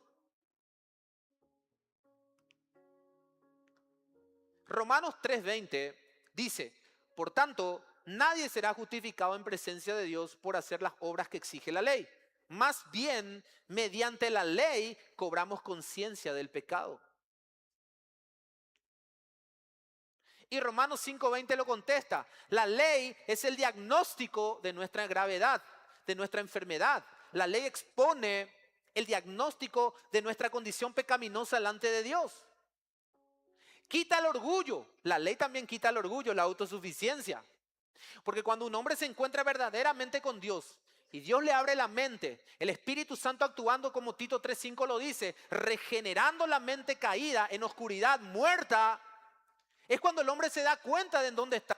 Romanos 3:20 dice, por tanto, nadie será justificado en presencia de Dios por hacer las obras que exige la ley. Más bien, mediante la ley cobramos conciencia del pecado. Y Romanos 5:20 lo contesta. La ley es el diagnóstico de nuestra gravedad, de nuestra enfermedad. La ley expone el diagnóstico de nuestra condición pecaminosa delante de Dios. Quita el orgullo. La ley también quita el orgullo, la autosuficiencia. Porque cuando un hombre se encuentra verdaderamente con Dios y Dios le abre la mente, el Espíritu Santo actuando como Tito 3:5 lo dice, regenerando la mente caída en oscuridad, muerta, es cuando el hombre se da cuenta de en dónde está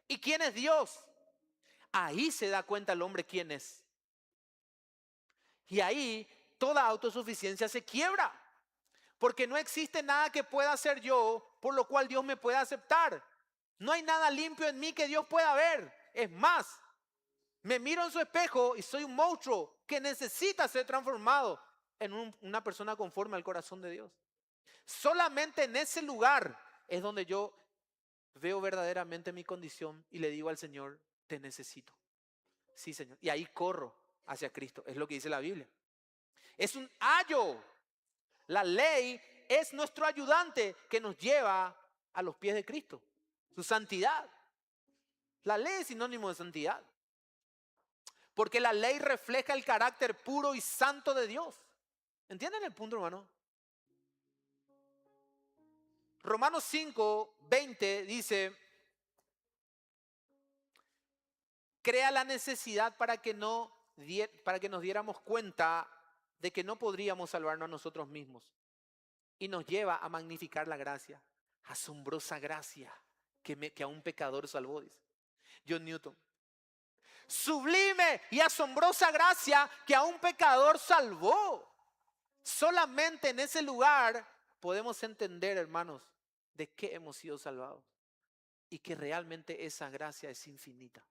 y quién es Dios. Ahí se da cuenta el hombre quién es. Y ahí toda autosuficiencia se quiebra. Porque no existe nada que pueda hacer yo por lo cual Dios me pueda aceptar. No hay nada limpio en mí que Dios pueda ver. Es más, me miro en su espejo y soy un monstruo que necesita ser transformado en una persona conforme al corazón de Dios. Solamente en ese lugar es donde yo veo verdaderamente mi condición y le digo al Señor, te necesito. Sí, Señor. Y ahí corro hacia Cristo. Es lo que dice la Biblia. Es un ayo. La ley es nuestro ayudante que nos lleva a los pies de Cristo. Su santidad. La ley es sinónimo de santidad. Porque la ley refleja el carácter puro y santo de Dios. ¿Entienden el punto, hermano? Romanos 5:20 dice, crea la necesidad para que nos diéramos cuenta de que no podríamos salvarnos a nosotros mismos. Y nos lleva a magnificar la gracia. Asombrosa gracia que a un pecador salvó, dice John Newton. Sublime y asombrosa gracia que a un pecador salvó. Solamente en ese lugar podemos entender, hermanos, de qué hemos sido salvados. Y que realmente esa gracia es infinita.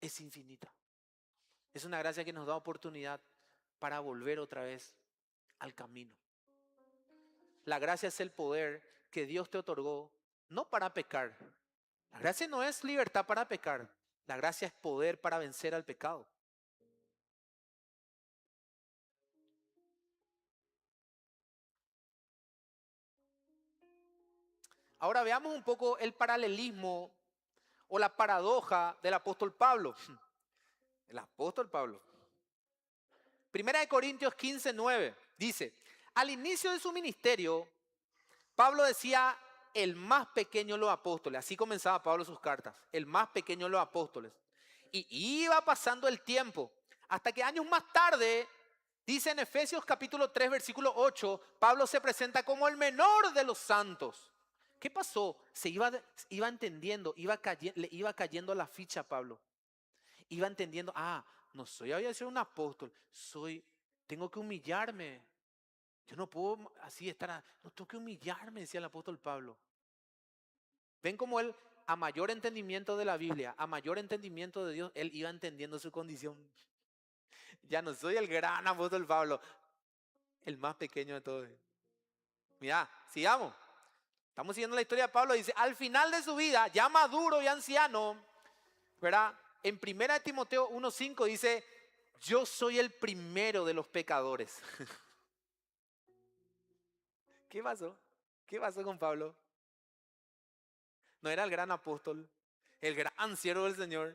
Es infinita. Es una gracia que nos da oportunidad para volver otra vez al camino. La gracia es el poder que Dios te otorgó, no para pecar. La gracia no es libertad para pecar. La gracia es poder para vencer al pecado. Ahora veamos un poco el paralelismo o la paradoja del apóstol Pablo. El apóstol Pablo. Primera de Corintios 15:9 dice, al inicio de su ministerio, Pablo decía, el más pequeño de los apóstoles. Así comenzaba Pablo sus cartas. El más pequeño de los apóstoles. Y iba pasando el tiempo, hasta que años más tarde, dice en Efesios capítulo 3, versículo 8, Pablo se presenta como el menor de los santos. ¿Qué pasó? Iba entendiendo, le iba cayendo la ficha a Pablo. Iba entendiendo, no soy, voy a ser un apóstol, tengo que humillarme. Yo no puedo así estar, no tengo que humillarme, decía el apóstol Pablo. Ven como él, a mayor entendimiento de la Biblia, a mayor entendimiento de Dios, él iba entendiendo su condición. Ya no soy el gran apóstol Pablo, el más pequeño de todos. Mira, sigamos. Estamos siguiendo la historia de Pablo. Dice, al final de su vida, ya maduro y anciano, ¿verdad? En 1 Timoteo 1:5 dice, yo soy el primero de los pecadores. ¿Qué pasó? ¿Qué pasó con Pablo? No era el gran apóstol, el gran siervo del Señor.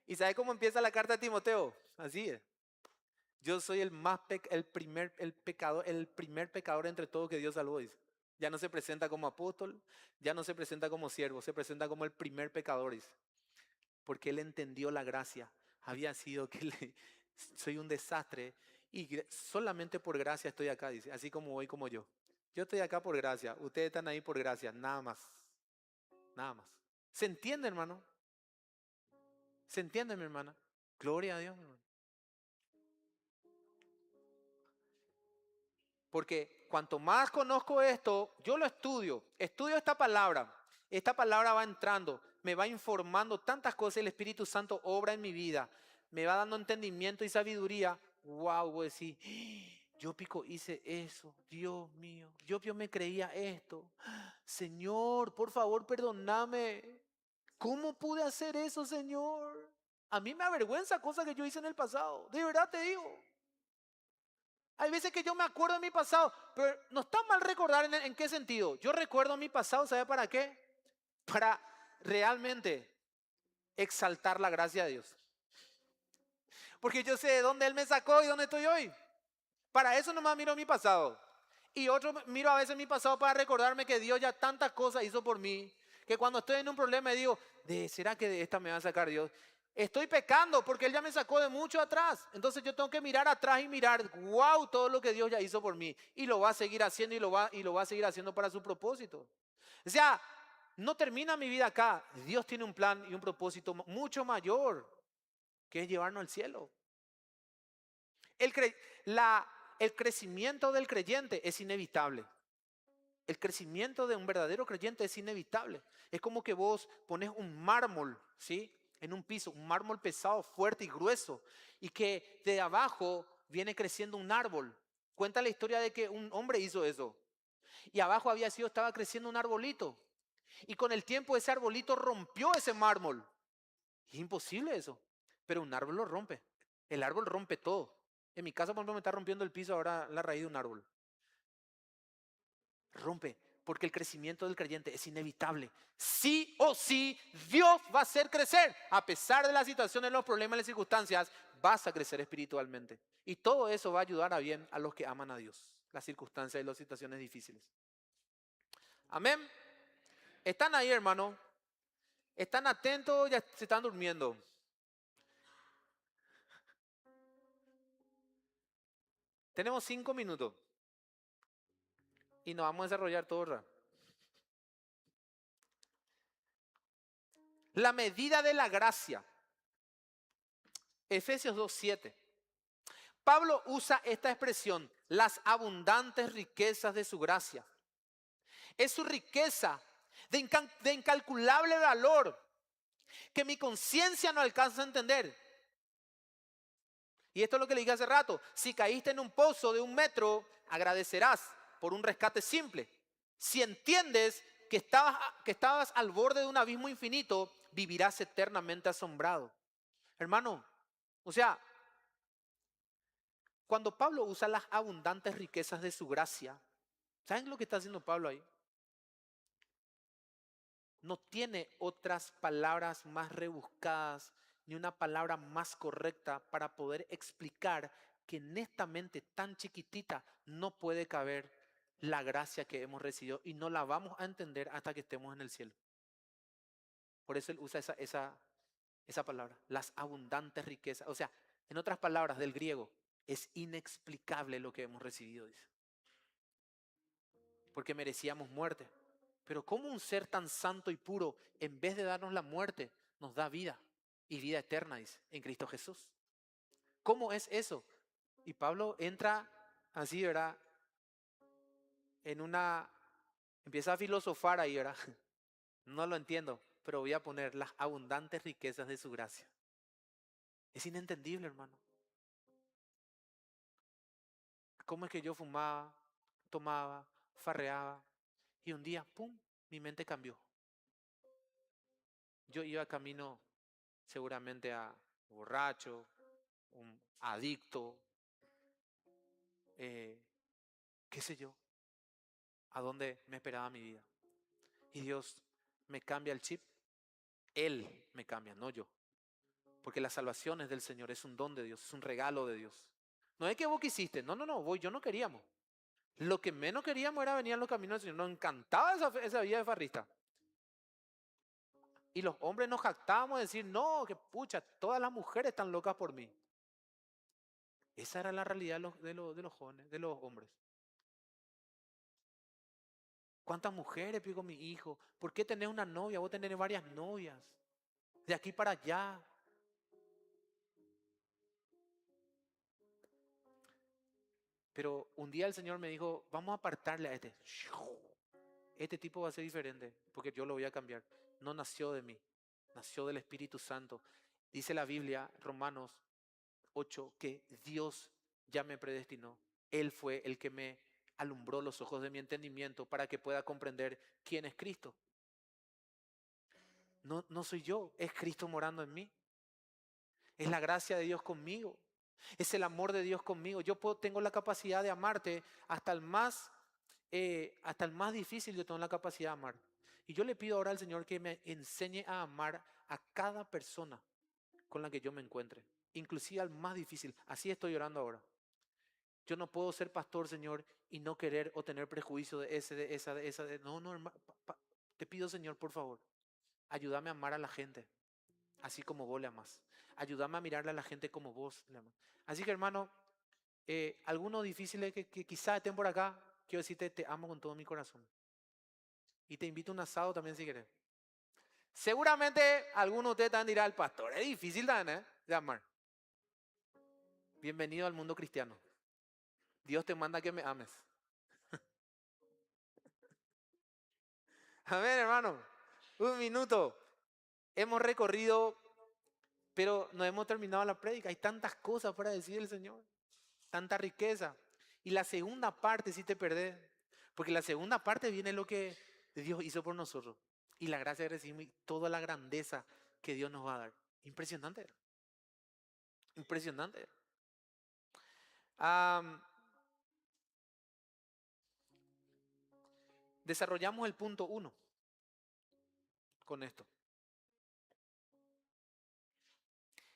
¿Y sabe cómo empieza la carta de Timoteo? Así es. Yo soy el primer pecador entre todos que Dios salvó, dice. Ya no se presenta como apóstol, ya no se presenta como siervo, se presenta como el primer pecador, dice. Porque él entendió la gracia. Había sido soy un desastre y solamente por gracia estoy acá, dice. Así como hoy, como yo. Yo estoy acá por gracia, ustedes están ahí por gracia, nada más. Nada más. ¿Se entiende, hermano? ¿Se entiende, mi hermana? Gloria a Dios, mi hermano. Porque cuanto más conozco esto, yo lo estudio esta palabra. Esta palabra va entrando, me va informando tantas cosas. El Espíritu Santo obra en mi vida, me va dando entendimiento y sabiduría. Wow, voy a decir, yo pico hice eso, Dios mío, yo me creía esto. Señor, por favor, perdóname. ¿Cómo pude hacer eso, Señor? A mí me avergüenza cosas que yo hice en el pasado. De verdad te digo. Hay veces que yo me acuerdo de mi pasado, pero no está mal recordar en qué sentido. Yo recuerdo mi pasado, ¿sabe para qué? Para realmente exaltar la gracia de Dios. Porque yo sé de dónde Él me sacó y dónde estoy hoy. Para eso nomás miro mi pasado. Y otro miro a veces mi pasado para recordarme que Dios ya tantas cosas hizo por mí, que cuando estoy en un problema digo, ¿será que de esta me va a sacar Dios? Estoy pecando porque Él ya me sacó de mucho atrás. Entonces yo tengo que mirar atrás y mirar, wow, todo lo que Dios ya hizo por mí. Y lo va a seguir haciendo y lo va a seguir haciendo para su propósito. O sea, no termina mi vida acá. Dios tiene un plan y un propósito mucho mayor, que es llevarnos al cielo. El crecimiento del creyente es inevitable. El crecimiento de un verdadero creyente es inevitable. Es como que vos pones un mármol, ¿sí? En un piso, un mármol pesado, fuerte y grueso, y que de abajo viene creciendo un árbol. Cuenta la historia de que un hombre hizo eso. Y abajo estaba creciendo un arbolito. Y con el tiempo ese arbolito rompió ese mármol. Es imposible eso. Pero un árbol lo rompe. El árbol rompe todo. En mi casa, por ejemplo, me está rompiendo el piso ahora la raíz de un árbol. Rompe, porque el crecimiento del creyente es inevitable. Sí o sí, Dios va a hacer crecer. A pesar de las situaciones, los problemas y las circunstancias, vas a crecer espiritualmente. Y todo eso va a ayudar a bien a los que aman a Dios. Las circunstancias y las situaciones difíciles. Amén. ¿Están ahí, hermano? ¿Están atentos? Ya se están durmiendo. Tenemos 5 minutos. Y nos vamos a desarrollar todo. La medida de la gracia. Efesios 2:7. Pablo usa esta expresión, las abundantes riquezas de su gracia. Es su riqueza de incalculable valor que mi conciencia no alcanza a entender. Y esto es lo que le dije hace rato. Si caíste en un pozo de 1 metro, agradecerás por un rescate simple. Si entiendes que estabas al borde de un abismo infinito, vivirás eternamente asombrado. Hermano, o sea, cuando Pablo usa las abundantes riquezas de su gracia, ¿saben lo que está haciendo Pablo ahí? No tiene otras palabras más rebuscadas ni una palabra más correcta para poder explicar que en esta mente tan chiquitita no puede caber la gracia que hemos recibido y no la vamos a entender hasta que estemos en el cielo. Por eso él usa Esa palabra, las abundantes riquezas. O sea, en otras palabras del griego, es inexplicable lo que hemos recibido, dice. Porque merecíamos muerte. Pero ¿cómo un ser tan santo y puro, en vez de darnos la muerte, nos da vida? Y vida eterna, dice, en Cristo Jesús. ¿Cómo es eso? Y Pablo entra así, ¿verdad? En una... Empieza a filosofar ahí, ¿verdad? No lo entiendo, pero voy a poner las abundantes riquezas de su gracia. Es inentendible, hermano. ¿Cómo es que yo fumaba, tomaba, farreaba y un día, ¡pum!, mi mente cambió? Yo iba camino seguramente a borracho, un adicto, eh, qué sé yo, a dónde me esperaba mi vida. Y Dios me cambia el chip. Él me cambia, no yo. Porque la salvación es del Señor, es un don de Dios, es un regalo de Dios. No es que vos quisiste, no, yo no queríamos. Lo que menos queríamos era venir a los caminos del Señor. Nos encantaba esa vida de farrista. Y los hombres nos jactábamos de decir, no, que pucha, todas las mujeres están locas por mí. Esa era la realidad de los jóvenes, de los hombres. ¿Cuántas mujeres pido mi hijo? ¿Por qué tenés una novia? Vos tenés varias novias. De aquí para allá. Pero un día el Señor me dijo, vamos a apartarle a este. Este tipo va a ser diferente porque yo lo voy a cambiar. No nació de mí, nació del Espíritu Santo. Dice la Biblia, Romanos 8, que Dios ya me predestinó. Él fue el que me alumbró los ojos de mi entendimiento para que pueda comprender quién es Cristo. No soy yo, es Cristo morando en mí. Es la gracia de Dios conmigo. Es el amor de Dios conmigo. Tengo la capacidad de amarte hasta el más difícil. Yo tengo la capacidad de amar. Y yo le pido ahora al Señor que me enseñe a amar a cada persona con la que yo me encuentre, inclusive al más difícil. Así estoy orando ahora. Yo no puedo ser pastor, Señor, y no querer o tener prejuicio de ese, de esa, de esa. No, hermano, te pido, Señor, por favor, ayúdame a amar a la gente, así como vos le amás. Ayúdame a mirarle a la gente como vos le amás. Así que, hermano, algunos difíciles que quizás estén por acá, quiero decirte, te amo con todo mi corazón. Y te invito a un asado también si querés. Seguramente algunos de ustedes también dirán, el pastor, es difícil también, de amar. Bienvenido al mundo cristiano. Dios te manda que me ames. A ver, hermano, un minuto. Hemos recorrido, pero no hemos terminado la prédica. Hay tantas cosas para decir el Señor, tanta riqueza. Y la segunda parte sí te perdés, porque la segunda parte viene lo que Dios hizo por nosotros. Y la gracia que recibimos y toda la grandeza que Dios nos va a dar. Impresionante. Impresionante. Desarrollamos el punto 1 con esto.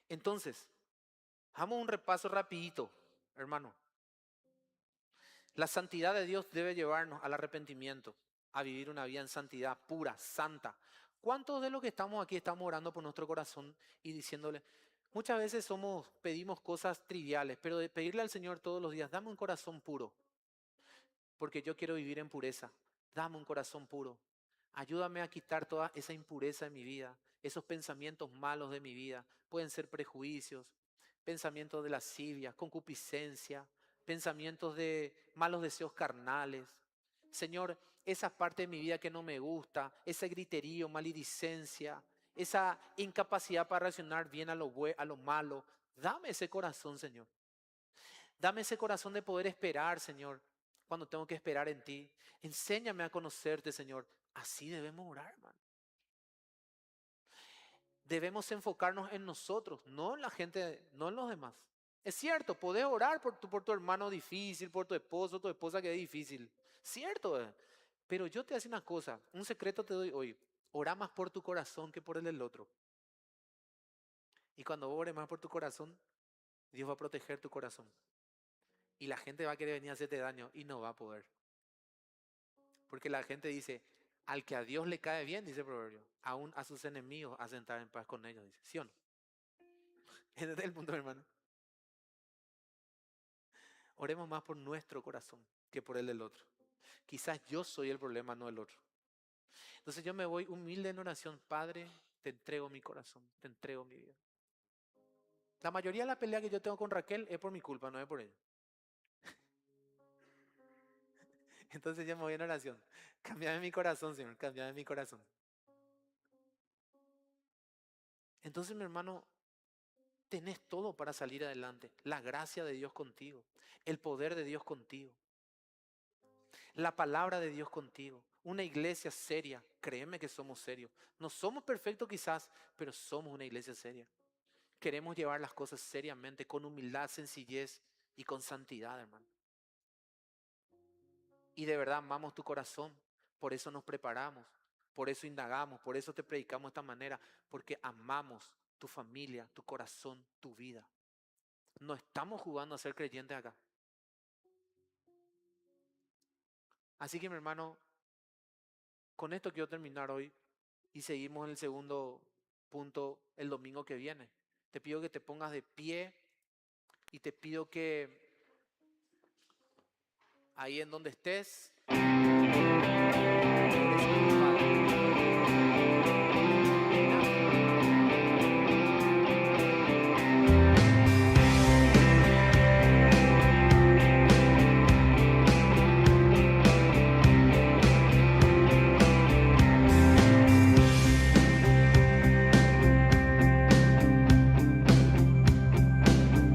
Entonces, hagamos un repaso rapidito, hermano. La santidad de Dios debe llevarnos al arrepentimiento, a vivir una vida en santidad pura, santa. ¿Cuántos de los que estamos aquí estamos orando por nuestro corazón y diciéndole, muchas veces pedimos cosas triviales, pero de pedirle al Señor todos los días, dame un corazón puro, porque yo quiero vivir en pureza, dame un corazón puro, ayúdame a quitar toda esa impureza en mi vida, esos pensamientos malos de mi vida, pueden ser prejuicios, pensamientos de lascivia, concupiscencia, pensamientos de malos deseos carnales. Señor, esa parte de mi vida que no me gusta, ese griterío, maledicencia, esa incapacidad para reaccionar bien a lo malo, dame ese corazón, Señor. Dame ese corazón de poder esperar, Señor, cuando tengo que esperar en ti. Enséñame a conocerte, Señor. Así debemos orar, hermano. Debemos enfocarnos en nosotros, no en la gente, no en los demás. Es cierto, podés orar por tu hermano difícil, por tu esposo, tu esposa que es difícil. Cierto, pero yo te hago una cosa, un secreto te doy hoy. Ora más por tu corazón que por el del otro. Y cuando ores más por tu corazón, Dios va a proteger tu corazón. Y la gente va a querer venir a hacerte daño y no va a poder. Porque la gente dice, Al que a Dios le cae bien, dice el proverbio, aún a sus enemigos hacen estar en paz con ellos, dice. ¿Sí o no? Ese es el punto, hermano. Oremos más por nuestro corazón que por el del otro. Quizás yo soy el problema, no el otro. Entonces yo me voy humilde en oración. Padre, te entrego mi corazón, te entrego mi vida. La mayoría de la pelea que yo tengo con Raquel es por mi culpa, no es por ella. Entonces yo me voy en oración. Cámbiame mi corazón, Señor, cámbiame mi corazón. Entonces, mi hermano, tenés todo para salir adelante. La gracia de Dios contigo, el poder de Dios contigo, la palabra de Dios contigo. Una iglesia seria, créeme que somos serios. No somos perfectos quizás, pero somos una iglesia seria. Queremos llevar las cosas seriamente, con humildad, sencillez y con santidad, hermano. Y de verdad amamos tu corazón. Por eso nos preparamos, por eso indagamos, por eso te predicamos de esta manera, porque amamos tu familia, tu corazón, tu vida. No estamos jugando a ser creyentes acá. Así que mi hermano, con esto quiero terminar hoy y seguimos en el segundo punto el domingo que viene. Te pido que te pongas de pie y te pido que ahí en donde estés